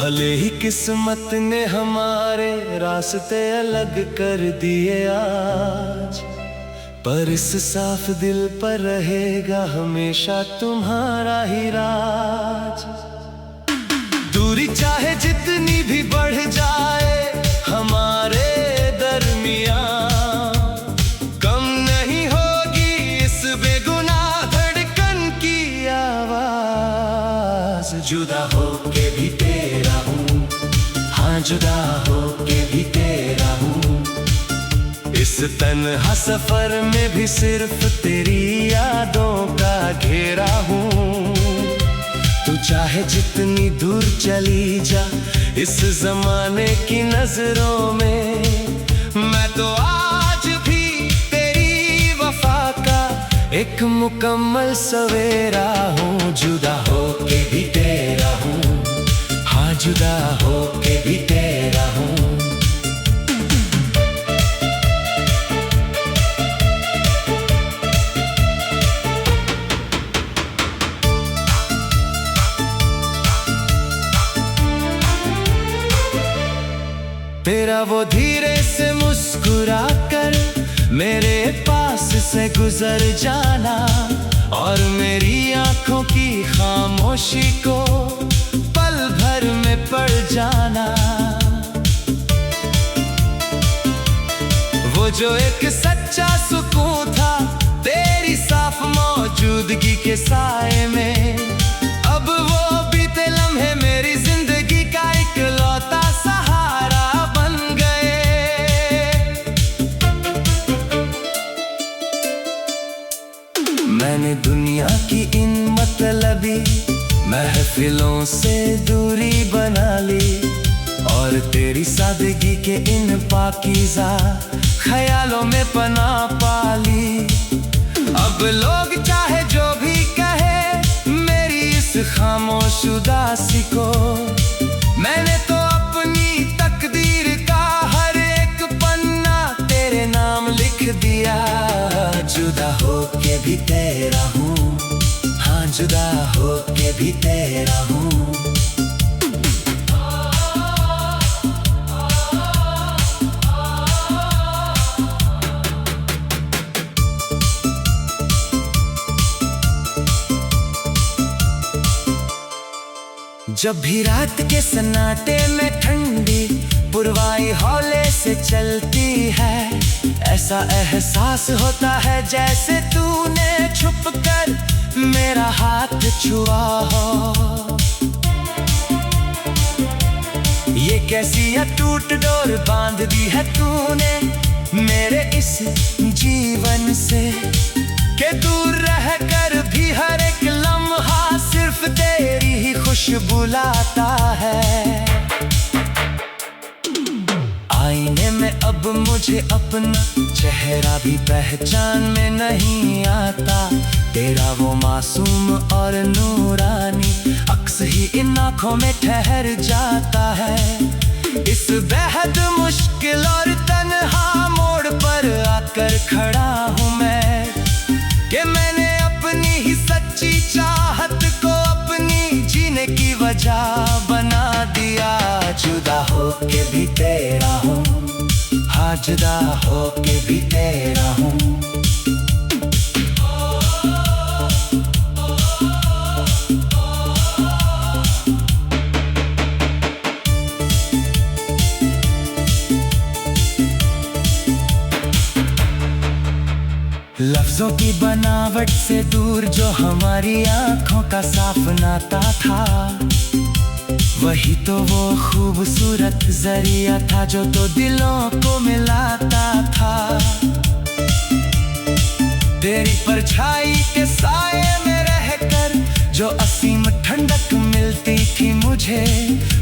भले ही किस्मत ने हमारे रास्ते अलग कर दिए आज, पर इस साफ दिल पर रहेगा हमेशा तुम्हारा ही राज। दूरी चाहे जितनी भी बढ़ जाए हमारे दरमियां, कम नहीं होगी इस बेगुनाह धड़कन की आवाज। जुदा होके भी तेरा हूँ, हाँ जुदा होके भी तेरा हूँ, इस तन्हा सफर में भी सिर्फ तेरी यादों का घेरा हूँ। तू चाहे जितनी दूर चली जा इस जमाने की नजरों में, मैं तो आज भी तेरी वफा का एक मुकम्मल सवेरा हूँ। जुदा होके भी तेरा हूँ, हाँ जुदा होके भी तेरा हूँ। तेरा वो धीरे से मुस्कुरा कर मेरे पास से गुजर जाना, और मेरी आंखों की खामोशी को पल भर में पड़ जाना। वो जो एक सच्चा सुकून था तेरी साफ मौजूदगी के साए में, अब वो बीते लम्हे मेरी जिंदगी का इकलौता सहारा बन गए। मैंने दुनिया की इन मतलबी महफिलों से दूरी बना ली, और तेरी सादगी के इन पाकीज़ा ख्यालों में पनाह पा ली। अब लोग चाहे जो भी कहे मेरी इस खामोश उदासी को, मैंने तो अपनी तकदीर का हर एक पन्ना तेरे नाम लिख दिया। जुदा होके भी तेरा हूँ, हाँ जुदा होके भी तेरा हूँ। जब भी रात के सन्नाटे में ठंडी पुरवाई हौले से चलती है, ऐसा एहसास होता है जैसे तूने छुप कर मेरा हाथ छुआ हो। ये कैसी अटूट डोर बांध दी है तूने मेरे इस जीवन से, के दूर रह कर भी हर एक लम्हा सिर्फ तेरी ही खुशबू लाता है। आईने में अब मुझे अपना चेहरा भी पहचान में नहीं आता, तेरा वो मासूम और नूरानी अक्स ही इन आँखों में ठहर जाता है। इस बेहद मुश्किल और तन्हा मोड़ पर आकर खड़ा हूँ मैं, कि मैंने अपनी ही सच्ची चाहत को अपनी जीने की वजह बना दिया। जुदा होके भी तेरा हूँ, हाँ जुदा होके भी तेरा हूँ। लफ्जों की बनावट से दूर जो हमारी आंखों का साफ नाता था, वही तो वो खूबसूरत जरिया था जो तो दिलों को मिलाता था। तेरी परछाई के साए में रहकर जो असीम ठंडक मिलती थी मुझे,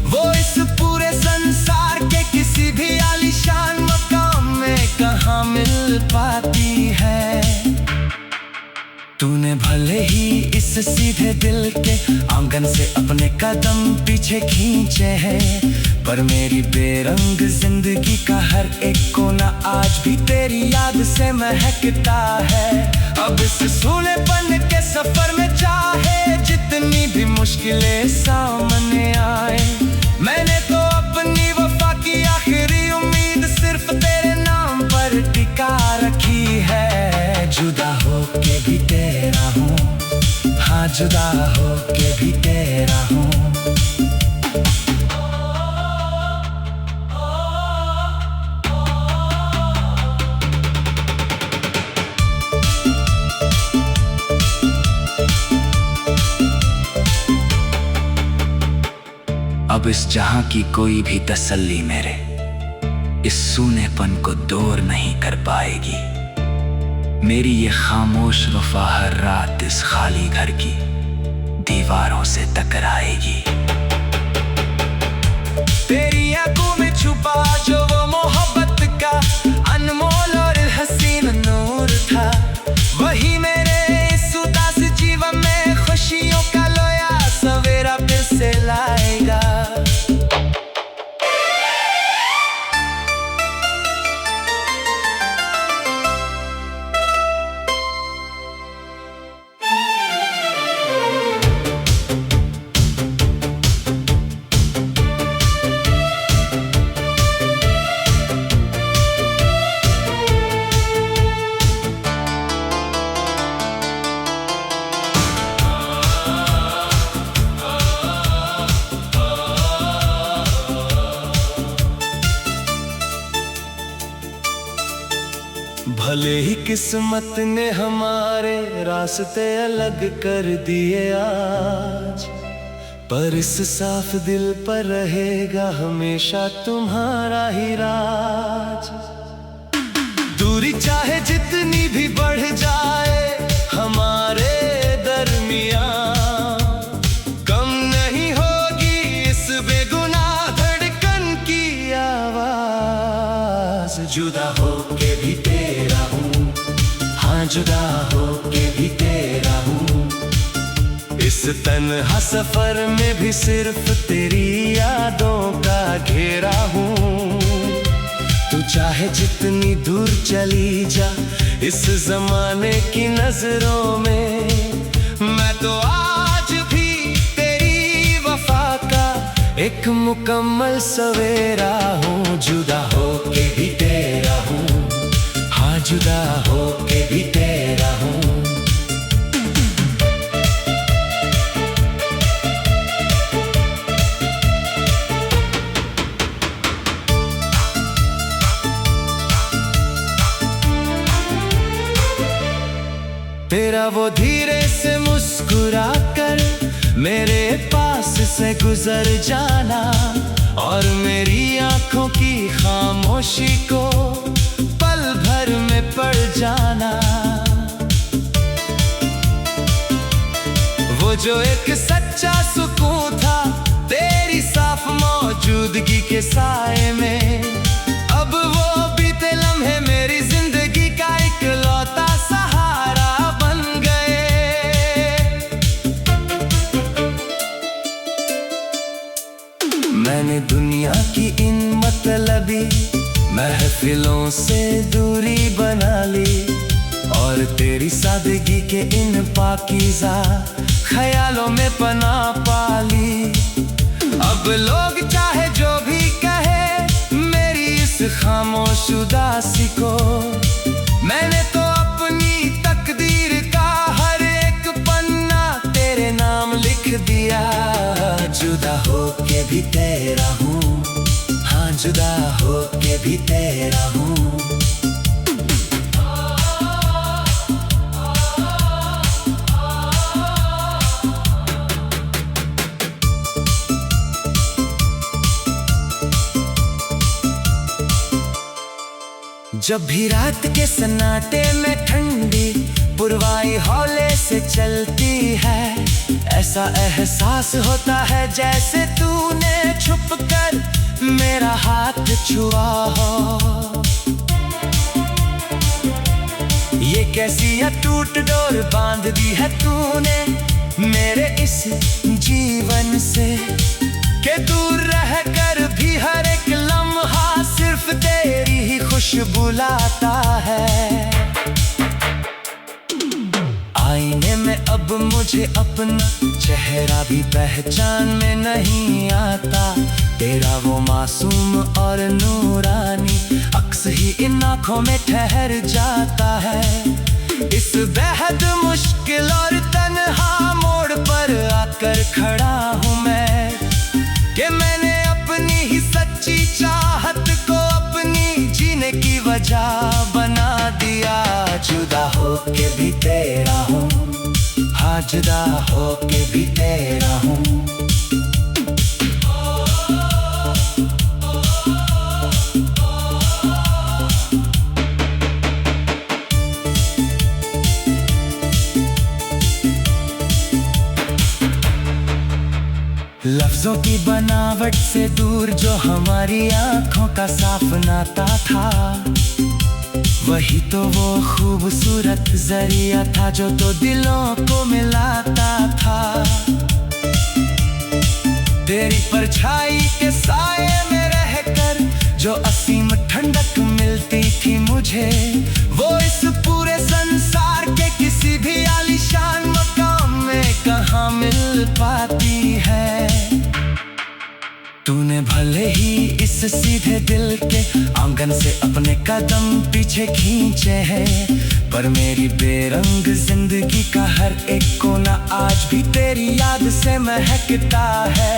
वो इस पूरे संसार के किसी भी आलीशान मकाम में कहाँ मिल पाती है। तूने भले ही इस सीधे दिल के आंगन से अपने कदम पीछे खींचे हैं, पर मेरी बेरंग जिंदगी का हर एक कोना आज भी तेरी याद से महकता है। अब इस सूलेपन के सफर में चाहे जितनी भी मुश्किलें सामने आए, मैं जुदा हो के भी तेरा हूँ। अब इस जहां की कोई भी तसल्ली मेरे इस सूनेपन को दूर नहीं कर पाएगी। मेरी ये खामोश वफा हर रात इस खाली घर की दीवारों से टकराएगी। तेरी आंखों में छुपा जो वो मोहब्बत का अनमोल और हसीन नूर था, वही मेरे इस उदास जीवन में खुशियों का लोया सवेरा फिर से लाएगा। भले ही किस्मत ने हमारे रास्ते अलग कर दिए आज, पर इस साफ दिल पर रहेगा हमेशा तुम्हारा ही राज। दूरी चाहे जितनी भी बढ़ जाए हमारे दरमियां, कम नहीं होगी इस बेगुनाह धड़कन की आवाज। जुदा हो के भी तेरा हूँ, हाँ जुदा हो के भी तेरा हूँ। इस तन्हा सफर में भी सिर्फ तेरी यादों का घेरा हूँ। तू चाहे जितनी दूर चली जा इस जमाने की नजरों में, मैं तो आज भी तेरी वफा का एक मुकम्मल सवेरा हूँ। जुदा हो के भी तेरा हूँ, हाँ जुदा हो के भी तेरा हूँ। तेरा वो धीरे से मुस्कुरा कर मेरे पास से गुजर जाना, और मेरी आंखों की खामोशी को पल भर में पड़ जाना। वो जो एक सच्चा सुकून था तेरी साफ मौजूदगी के साए में, अब वो बीते लम्हे मेरी जिंदगी का इकलौता सहारा बन गए। मैंने दुनिया की इन मतलबी महफिलों से दूरी बना ली, और तेरी सादगी के इन पाकीज़ा ख्यालों में पनाह पा ली। अब लोग चाहे जो भी कहे मेरी इस खामोश उदासी को, मैंने तो अपनी तकदीर का हर एक पन्ना तेरे नाम लिख दिया। जुदा हो के भी तेरा हूँ, हाँ जुदा हो के भी तेरा हूँ। जब भी रात के सन्नाटे में ठंडी पुरवाई हौले से चलती है, ऐसा एहसास होता है जैसे तूने छुपकर मेरा हाथ छुआ हो। ये कैसी अटूट डोर बांध दी है तूने मेरे इस जीवन से, के दूर रह कर भी हर एक लम्हा सिर्फ तेरी ही खुशबू लाता है। आईने में अब मुझे अपना चेहरा भी पहचान में नहीं आता, तेरा वो मासूम और नूरानी अक्स ही इन आँखों में ठहर जाता है। इस बेहद मुश्किल और तन्हा मोड़ बड़ा हूँ मैं कि मैंने अपनी ही सच्ची चाहत को अपनी जीने की वजह बना दिया। जुदा हो के भी तेरा हूँ, हाँ जुदा हो के भी तेरा हूँ। लफ्जों की बनावट से दूर जो हमारी आंखों का साफ नाता था, वही तो वो खूबसूरत जरिया था जो तो दिलों को मिलाता था। तेरी परछाई के साए में रहकर जो असीम ठंडक मिलती थी मुझे, वो इस पूरे संसार के किसी भी आलीशान मकाम में कहाँ मिल पाती है। तूने भले ही इस सीधे दिल के आंगन से अपने कदम पीछे खींचे हैं, पर मेरी बेरंग जिंदगी का हर एक कोना आज भी तेरी याद से महकता है।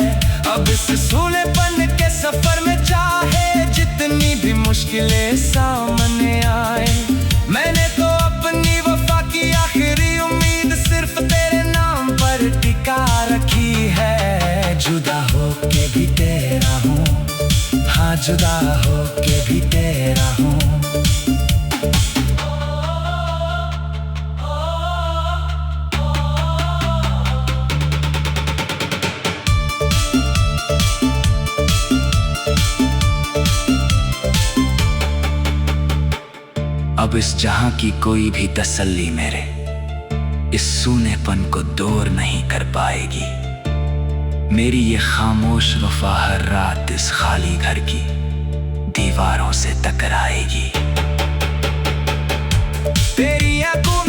अब इस सूनेपन के सफर में चाहे जितनी भी मुश्किलें सामने आए, मैंने तो अपनी वफा की आखिरी उम्मीद सिर्फ तेरे नाम पर टिका रखी है। जुदा हो के भी तेरा हूँ, हाँ जुदा हो के भी तेरा हूँ। अब इस जहां की कोई भी तसल्ली मेरे इस सूनेपन को दूर नहीं कर पाएगी। मेरी ये खामोश वफा हर रात इस खाली घर की दीवारों से टकराएगी। तेरी आंखों